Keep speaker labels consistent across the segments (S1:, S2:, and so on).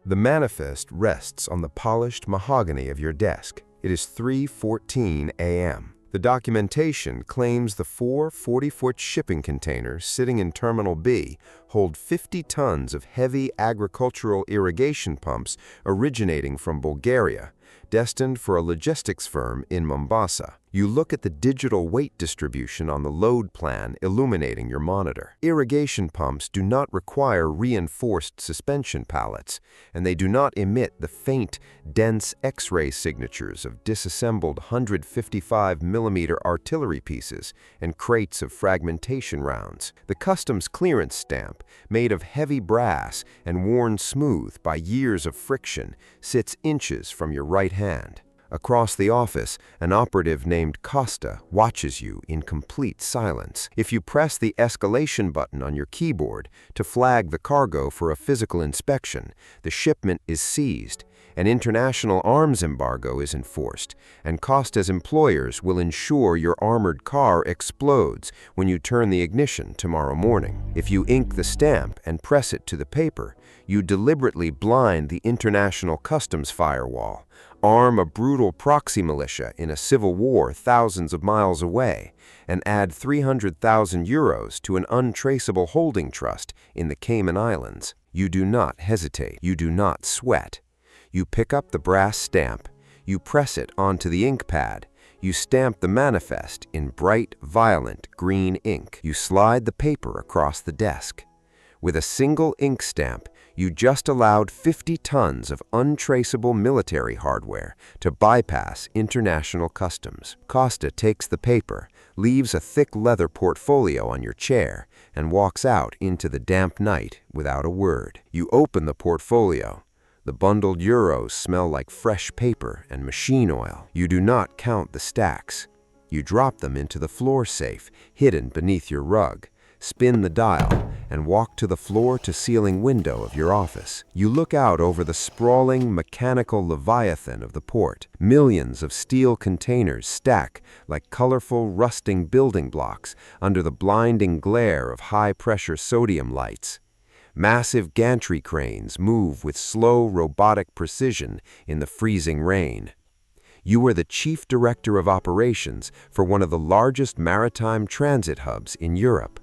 S1: The manifest rests on the polished mahogany of your desk. It is 3:14 a.m. The documentation claims the four 40-foot shipping containers sitting in Terminal B hold 50 tons of heavy agricultural irrigation pumps originating from Bulgaria, destined for a logistics firm in Mombasa. You look at the digital weight distribution on the load plan illuminating your monitor. Irrigation pumps do not require reinforced suspension pallets, and they do not emit the faint, dense X-ray signatures of disassembled 155mm artillery pieces and crates of fragmentation rounds. The customs clearance stamp, made of heavy brass and worn smooth by years of friction, sits inches from your right hand. Across the office, an operative named Costa watches you in complete silence. If you press the escalation button on your keyboard to flag the cargo for a physical inspection, the shipment is seized. An international arms embargo is enforced, and Costa's employers will ensure your armored car explodes when you turn the ignition tomorrow morning. If you ink the stamp and press it to the paper, you deliberately blind the international customs firewall, arm a brutal proxy militia in a civil war thousands of miles away, and add 300,000 euros to an untraceable holding trust in the Cayman Islands. You do not hesitate. You do not sweat. You pick up the brass stamp. You press it onto the ink pad. You stamp the manifest in bright, violent green ink. You slide the paper across the desk. With a single ink stamp, you just allowed 50 tons of untraceable military hardware to bypass international customs. Costa takes the paper, leaves a thick leather portfolio on your chair, and walks out into the damp night without a word. You open the portfolio. The bundled euros smell like fresh paper and machine oil. You do not count the stacks. You drop them into the floor safe, hidden beneath your rug, spin the dial, and walk to the floor-to-ceiling window of your office. You look out over the sprawling, mechanical leviathan of the port. Millions of steel containers stack like colorful, rusting building blocks under the blinding glare of high-pressure sodium lights. Massive gantry cranes move with slow, robotic precision in the freezing rain. You are the chief director of operations for one of the largest maritime transit hubs in Europe.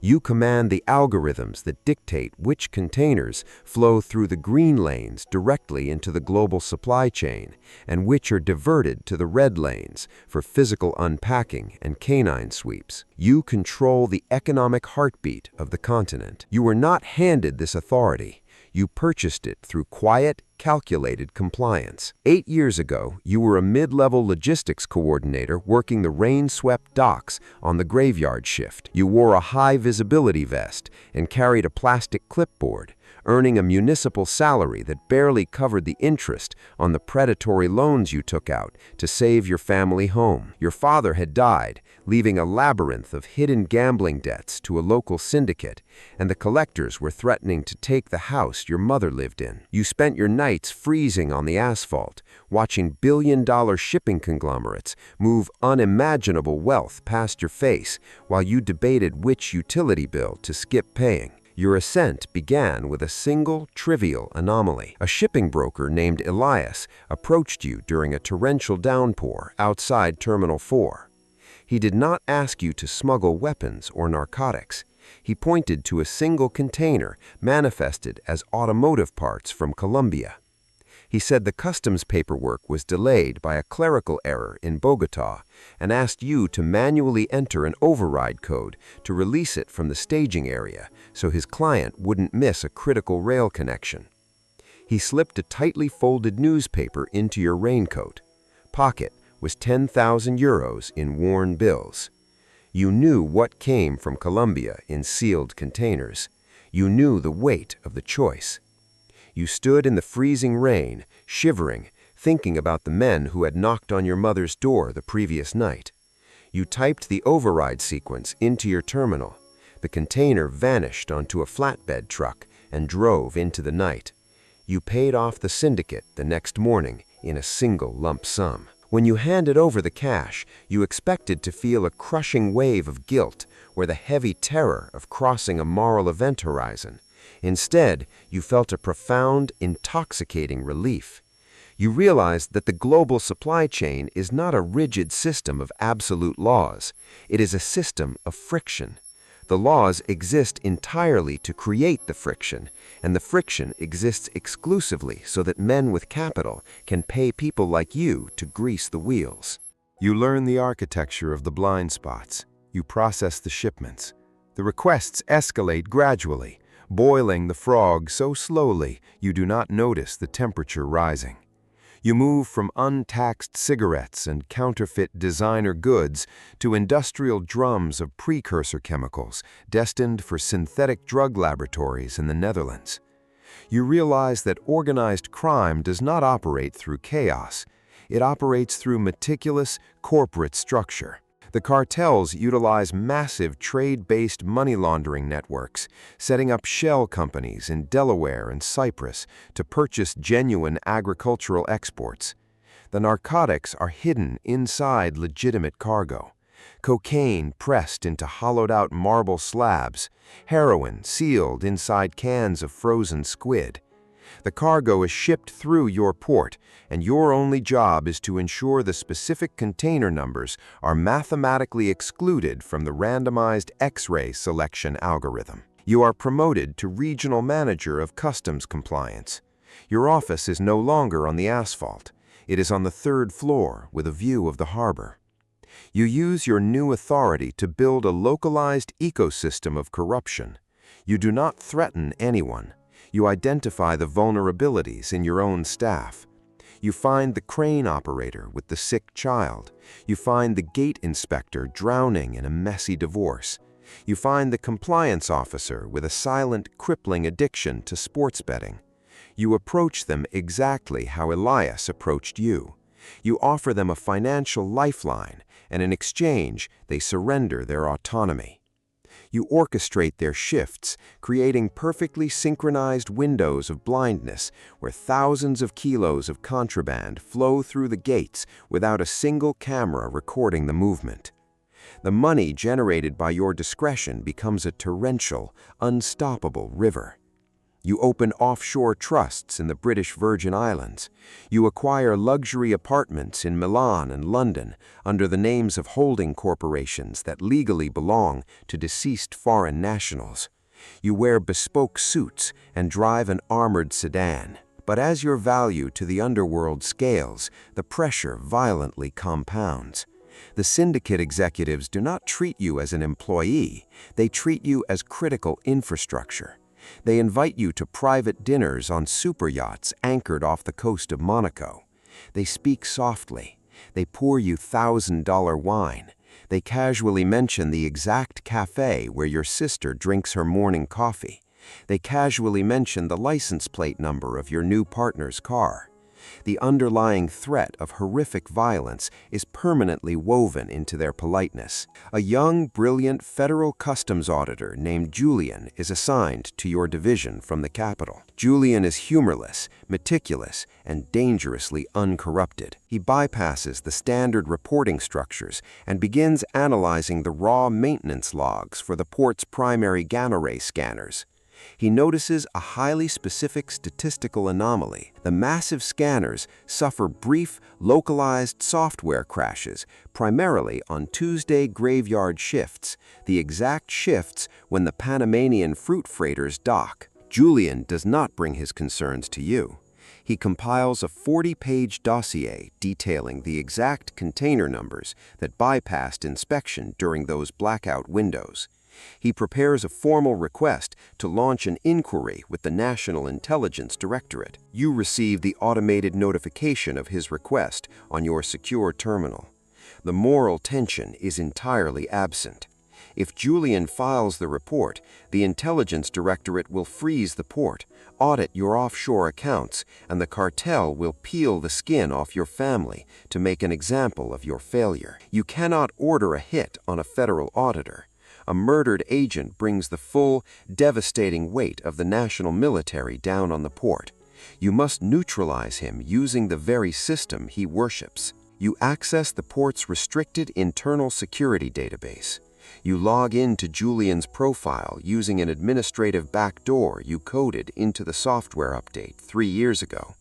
S1: You command the algorithms that dictate which containers flow through the green lanes directly into the global supply chain, and which are diverted to the red lanes for physical unpacking and canine sweeps. You control the economic heartbeat of the continent. You were not handed this authority. You purchased it through quiet, calculated compliance. 8 years ago, you were a mid-level logistics coordinator working the rain-swept docks on the graveyard shift. You wore a high-visibility vest and carried a plastic clipboard, earning a municipal salary that barely covered the interest on the predatory loans you took out to save your family home. Your father had died, leaving a labyrinth of hidden gambling debts to a local syndicate, and the collectors were threatening to take the house your mother lived in. You spent your nights freezing on the asphalt, watching billion-dollar shipping conglomerates move unimaginable wealth past your face while you debated which utility bill to skip paying. Your ascent began with a single, trivial anomaly. A shipping broker named Elias approached you during a torrential downpour outside Terminal 4. He did not ask you to smuggle weapons or narcotics. He pointed to a single container manifested as automotive parts from Colombia. He said the customs paperwork was delayed by a clerical error in Bogota and asked you to manually enter an override code to release it from the staging area so his client wouldn't miss a critical rail connection. He slipped a tightly folded newspaper into your raincoat. Pocket was 10,000 euros in worn bills. You knew what came from Colombia in sealed containers. You knew the weight of the choice. You stood in the freezing rain, shivering, thinking about the men who had knocked on your mother's door the previous night. You typed the override sequence into your terminal. The container vanished onto a flatbed truck and drove into the night. You paid off the syndicate the next morning in a single lump sum. When you handed over the cash, you expected to feel a crushing wave of guilt or the heavy terror of crossing a moral event horizon. Instead, you felt a profound, intoxicating relief. You realized that the global supply chain is not a rigid system of absolute laws. It is a system of friction. The laws exist entirely to create the friction, and the friction exists exclusively so that men with capital can pay people like you to grease the wheels. You learn the architecture of the blind spots. You process the shipments. The requests escalate gradually, boiling the frog so slowly you do not notice the temperature rising. You move from untaxed cigarettes and counterfeit designer goods to industrial drums of precursor chemicals destined for synthetic drug laboratories in the Netherlands. You realize that organized crime does not operate through chaos. It operates through meticulous corporate structure. The cartels utilize massive trade-based money laundering networks, setting up shell companies in Delaware and Cyprus to purchase genuine agricultural exports. The narcotics are hidden inside legitimate cargo. Cocaine pressed into hollowed-out marble slabs, heroin sealed inside cans of frozen squid. The cargo is shipped through your port, and your only job is to ensure the specific container numbers are mathematically excluded from the randomized X-ray selection algorithm. You are promoted to regional manager of customs compliance. Your office is no longer on the asphalt. It is on the 3rd floor with a view of the harbor. You use your new authority to build a localized ecosystem of corruption. You do not threaten anyone. You identify the vulnerabilities in your own staff. You find the crane operator with the sick child. You find the gate inspector drowning in a messy divorce. You find the compliance officer with a silent, crippling addiction to sports betting. You approach them exactly how Elias approached you. You offer them a financial lifeline, and in exchange, they surrender their autonomy. You orchestrate their shifts, creating perfectly synchronized windows of blindness where thousands of kilos of contraband flow through the gates without a single camera recording the movement. The money generated by your discretion becomes a torrential, unstoppable river. You open offshore trusts in the British Virgin Islands. You acquire luxury apartments in Milan and London under the names of holding corporations that legally belong to deceased foreign nationals. You wear bespoke suits and drive an armored sedan. But as your value to the underworld scales, the pressure violently compounds. The syndicate executives do not treat you as an employee. They treat you as critical infrastructure. They invite you to private dinners on super yachts anchored off the coast of Monaco. They speak softly. They pour you $1,000 wine. They casually mention the exact cafe where your sister drinks her morning coffee. They casually mention the license plate number of your new partner's car. The underlying threat of horrific violence is permanently woven into their politeness. A young, brilliant federal customs auditor named Julian is assigned to your division from the capital. Julian is humorless, meticulous, and dangerously uncorrupted. He bypasses the standard reporting structures and begins analyzing the raw maintenance logs for the port's primary gamma ray scanners. He notices a highly specific statistical anomaly. The massive scanners suffer brief, localized software crashes, primarily on Tuesday graveyard shifts, the exact shifts when the Panamanian fruit freighters dock. Julian does not bring his concerns to you. He compiles a 40-page dossier detailing the exact container numbers that bypassed inspection during those blackout windows. He prepares a formal request to launch an inquiry with the National Intelligence Directorate. You receive the automated notification of his request on your secure terminal. The moral tension is entirely absent. If Julian files the report, the Intelligence Directorate will freeze the port, audit your offshore accounts, and the cartel will peel the skin off your family to make an example of your failure. You cannot order a hit on a federal auditor. A murdered agent brings the full, devastating weight of the national military down on the port. You must neutralize him using the very system he worships. You access the port's restricted internal security database. You log into Julian's profile using an administrative backdoor you coded into the software update 3 years ago.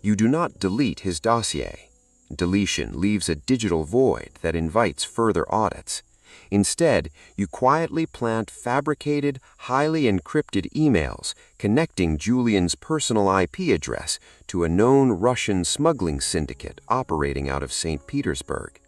S1: You do not delete his dossier. Deletion leaves a digital void that invites further audits. Instead, you quietly plant fabricated, highly encrypted emails connecting Julian's personal IP address to a known Russian smuggling syndicate operating out of St. Petersburg.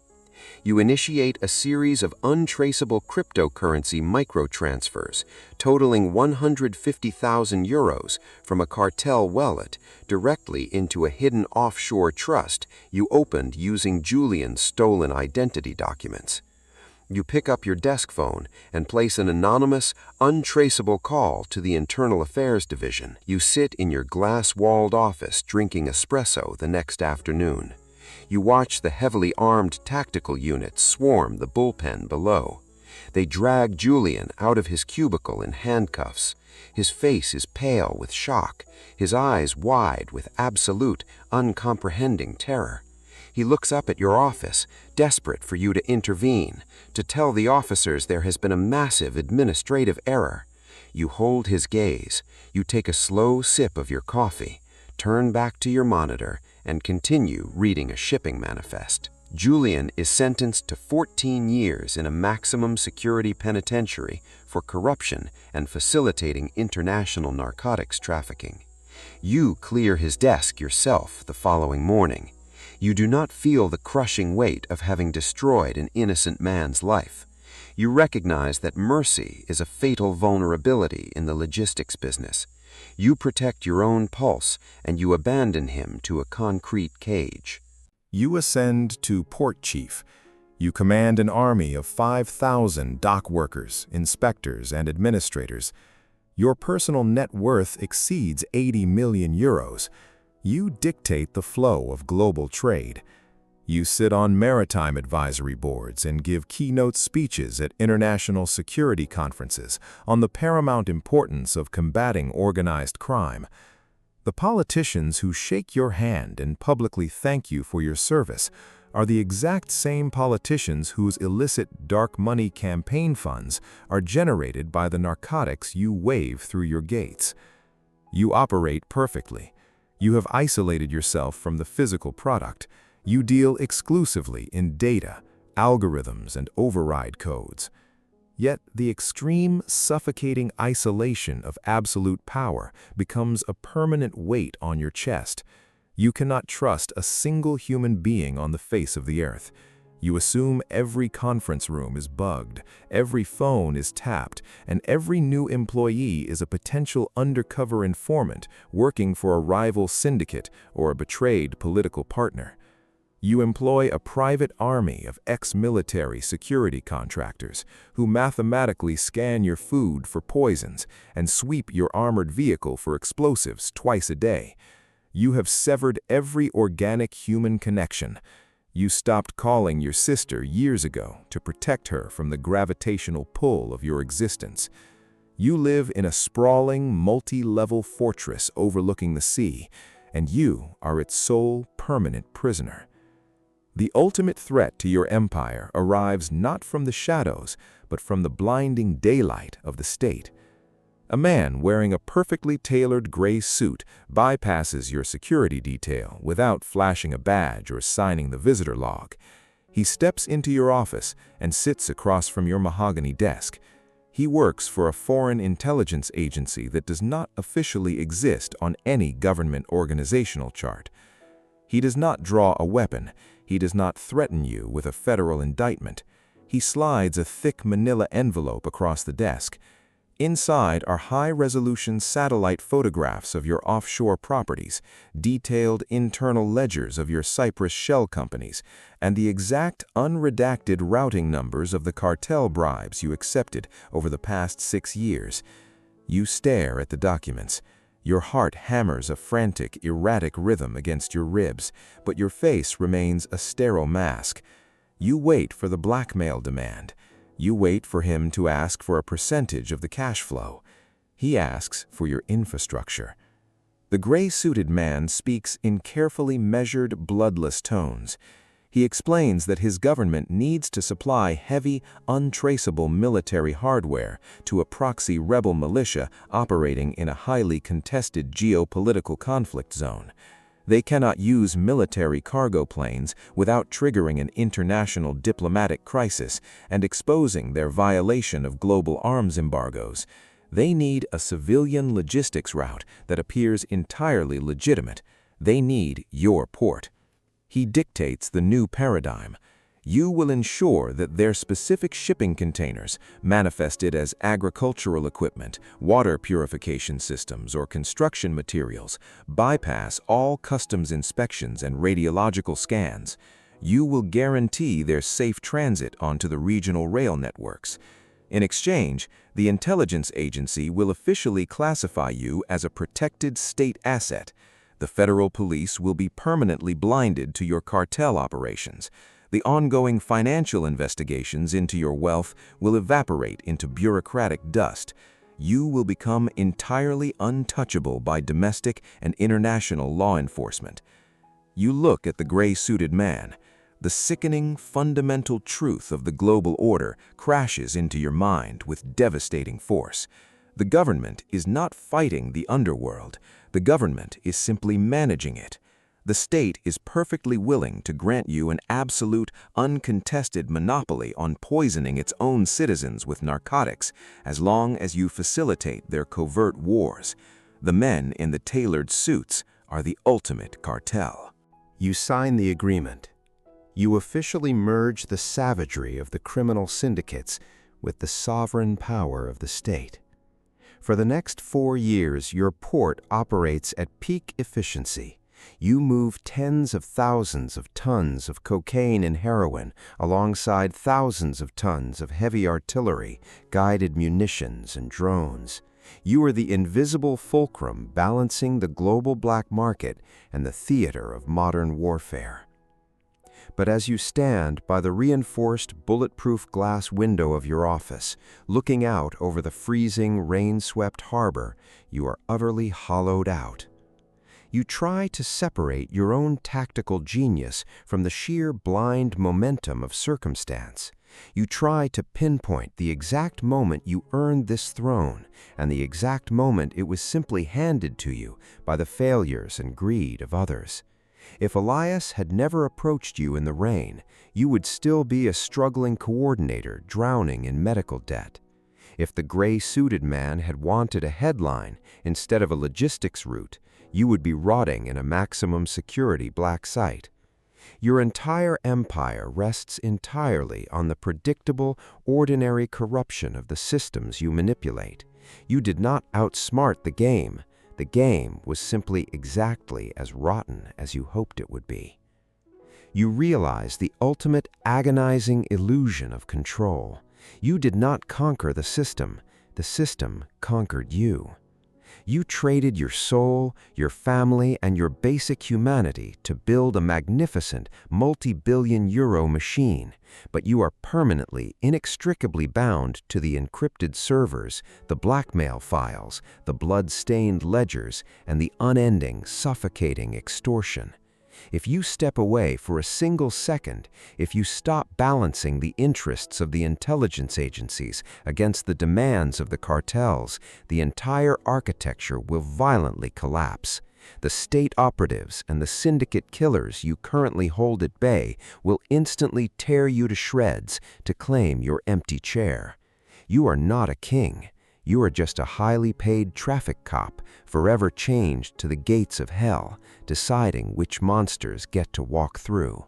S1: You initiate a series of untraceable cryptocurrency microtransfers totaling 150,000 euros from a cartel wallet directly into a hidden offshore trust you opened using Julian's stolen identity documents. You pick up your desk phone and place an anonymous, untraceable call to the Internal Affairs Division. You sit in your glass-walled office drinking espresso the next afternoon. You watch the heavily armed tactical units swarm the bullpen below. They drag Julian out of his cubicle in handcuffs. His face is pale with shock, his eyes wide with absolute, uncomprehending terror. He looks up at your office, desperate for you to intervene, to tell the officers there has been a massive administrative error. You hold his gaze. You take a slow sip of your coffee, turn back to your monitor, and continue reading a shipping manifest. Julian is sentenced to 14 years in a maximum security penitentiary for corruption and facilitating international narcotics trafficking. You clear his desk yourself the following morning. You do not feel the crushing weight of having destroyed an innocent man's life. You recognize that mercy is a fatal vulnerability in the logistics business. You protect your own pulse, and you abandon him to a concrete cage.
S2: You ascend to port chief. You command an army of 5,000 dock workers, inspectors, and administrators. Your personal net worth exceeds 80 million euros. You dictate the flow of global trade. You sit on maritime advisory boards and give keynote speeches at international security conferences on the paramount importance of combating organized crime. The politicians who shake your hand and publicly thank you for your service are the exact same politicians whose illicit dark money campaign funds are generated by the narcotics you wave through your gates. You operate perfectly. You have isolated yourself from the physical product. You deal exclusively in data, algorithms, and override codes. Yet the extreme, suffocating isolation of absolute power becomes a permanent weight on your chest. You cannot trust a single human being on the face of the earth. You assume every conference room is bugged, every phone is tapped, and every new employee is a potential undercover informant working for a rival syndicate or a betrayed political partner. You employ a private army of ex-military security contractors who mathematically scan your food for poisons and sweep your armored vehicle for explosives twice a day. You have severed every organic human connection. You stopped calling your sister years ago to protect her from the gravitational pull of your existence. You live in a sprawling, multi-level fortress overlooking the sea, and you are its sole permanent prisoner. The ultimate threat to your empire arrives not from the shadows, but from the blinding daylight of the state. A man wearing a perfectly tailored gray suit bypasses your security detail without flashing a badge or signing the visitor log. He steps into your office and sits across from your mahogany desk. He works for a foreign intelligence agency that does not officially exist on any government organizational chart. He does not draw a weapon. He does not threaten you with a federal indictment. He slides a thick manila envelope across the desk. Inside are high-resolution satellite photographs of your offshore properties, detailed internal ledgers of your Cyprus shell companies, and the exact unredacted routing numbers of the cartel bribes you accepted over the past 6 years. You stare at the documents. Your heart hammers a frantic, erratic rhythm against your ribs, but your face remains a sterile mask. You wait for the blackmail demand. You wait for him to ask for a percentage of the cash flow. He asks for your infrastructure. The gray-suited man speaks in carefully measured, bloodless tones. He explains that his government needs to supply heavy, untraceable military hardware to a proxy rebel militia operating in a highly contested geopolitical conflict zone. They cannot use military cargo planes without triggering an international diplomatic crisis and exposing their violation of global arms embargoes. They need a civilian logistics route that appears entirely legitimate. They need your port. He dictates the new paradigm. You will ensure that their specific shipping containers, manifested as agricultural equipment, water purification systems, or construction materials, bypass all customs inspections and radiological scans. You will guarantee their safe transit onto the regional rail networks. In exchange, the intelligence agency will officially classify you as a protected state asset. The federal police will be permanently blinded to your cartel operations. The ongoing financial investigations into your wealth will evaporate into bureaucratic dust. You will become entirely untouchable by domestic and international law enforcement. You look at the gray-suited man. The sickening, fundamental truth of the global order crashes into your mind with devastating force. The government is not fighting the underworld. The government is simply managing it. The state is perfectly willing to grant you an absolute, uncontested monopoly on poisoning its own citizens with narcotics as long as you facilitate their covert wars. The men in the tailored suits are the ultimate cartel.
S1: You sign the agreement. You officially merge the savagery of the criminal syndicates with the sovereign power of the state. For the next 4 years, your port operates at peak efficiency. You move tens of thousands of tons of cocaine and heroin alongside thousands of tons of heavy artillery, guided munitions, and drones. You are the invisible fulcrum balancing the global black market and the theater of modern warfare. But as you stand by the reinforced bulletproof glass window of your office, looking out over the freezing, rain-swept harbor, you are utterly hollowed out. You try to separate your own tactical genius from the sheer blind momentum of circumstance. You try to pinpoint the exact moment you earned this throne and the exact moment it was simply handed to you by the failures and greed of others. If Elias had never approached you in the rain, you would still be a struggling coordinator drowning in medical debt. If the gray-suited man had wanted a headline instead of a logistics route, you would be rotting in a maximum security black site. Your entire empire rests entirely on the predictable, ordinary corruption of the systems you manipulate. You did not outsmart the game. The game was simply exactly as rotten as you hoped it would be. You realize the ultimate agonizing illusion of control. You did not conquer the system conquered you. You traded your soul, your family, and your basic humanity to build a magnificent, multi-billion-euro machine, but you are permanently, inextricably bound to the encrypted servers, the blackmail files, the blood-stained ledgers, and the unending, suffocating extortion. If you step away for a single second, if you stop balancing the interests of the intelligence agencies against the demands of the cartels, the entire architecture will violently collapse. The state operatives and the syndicate killers you currently hold at bay will instantly tear you to shreds to claim your empty chair. You are not a king. You are just a highly paid traffic cop, forever chained to the gates of hell, deciding which monsters get to walk through.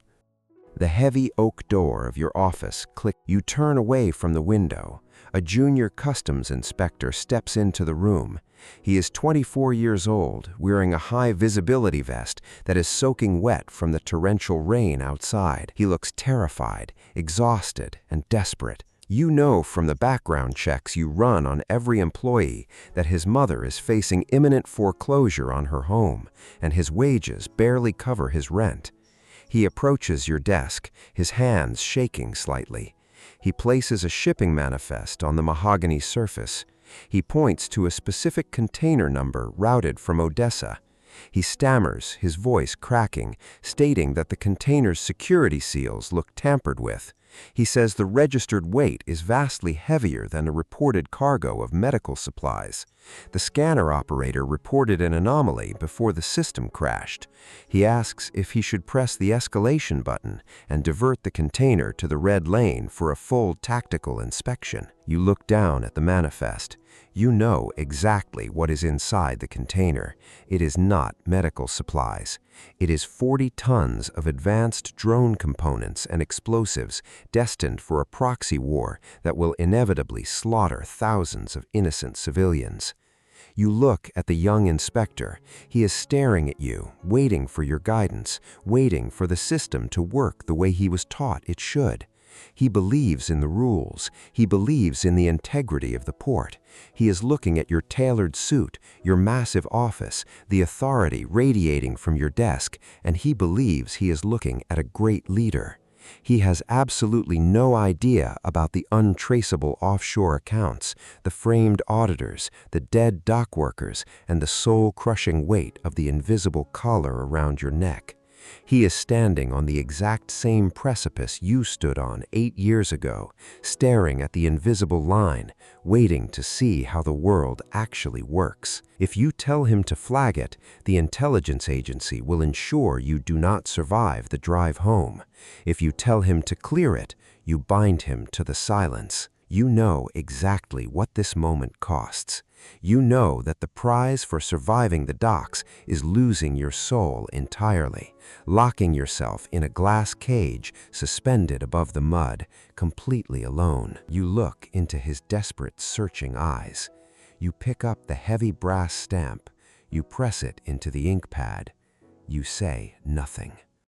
S1: The heavy oak door of your office clicks. You turn away from the window. A junior customs inspector steps into the room. He is 24 years old, wearing a high-visibility vest that is soaking wet from the torrential rain outside. He looks terrified, exhausted, and desperate. You know from the background checks you run on every employee that his mother is facing imminent foreclosure on her home, and his wages barely cover his rent. He approaches your desk, his hands shaking slightly. He places a shipping manifest on the mahogany surface. He points to a specific container number routed from Odessa. He stammers, his voice cracking, stating that the container's security seals look tampered with. He says the registered weight is vastly heavier than a reported cargo of medical supplies. The scanner operator reported an anomaly before the system crashed. He asks if he should press the escalation button and divert the container to the red lane for a full tactical inspection. You look down at the manifest. You know exactly what is inside the container. It is not medical supplies. It is 40 tons of advanced drone components and explosives destined for a proxy war that will inevitably slaughter thousands of innocent civilians. You look at the young inspector. He is staring at you, waiting for your guidance, waiting for the system to work the way he was taught it should. He believes in the rules. He believes in the integrity of the port. He is looking at your tailored suit, your massive office, the authority radiating from your desk, and he believes he is looking at a great leader. He has absolutely no idea about the untraceable offshore accounts, the framed auditors, the dead dock workers, and the soul-crushing weight of the invisible collar around your neck. He is standing on the exact same precipice you stood on 8 years ago, staring at the invisible line, waiting to see how the world actually works. If you tell him to flag it, the intelligence agency will ensure you do not survive the drive home. If you tell him to clear it, you bind him to the silence. You know exactly what this moment costs. You know that the prize for surviving the docks is losing your soul entirely, locking yourself in a glass cage suspended above the mud, completely alone. You look into his desperate, searching eyes. You pick up the heavy brass stamp. You press it into the ink pad. You say nothing.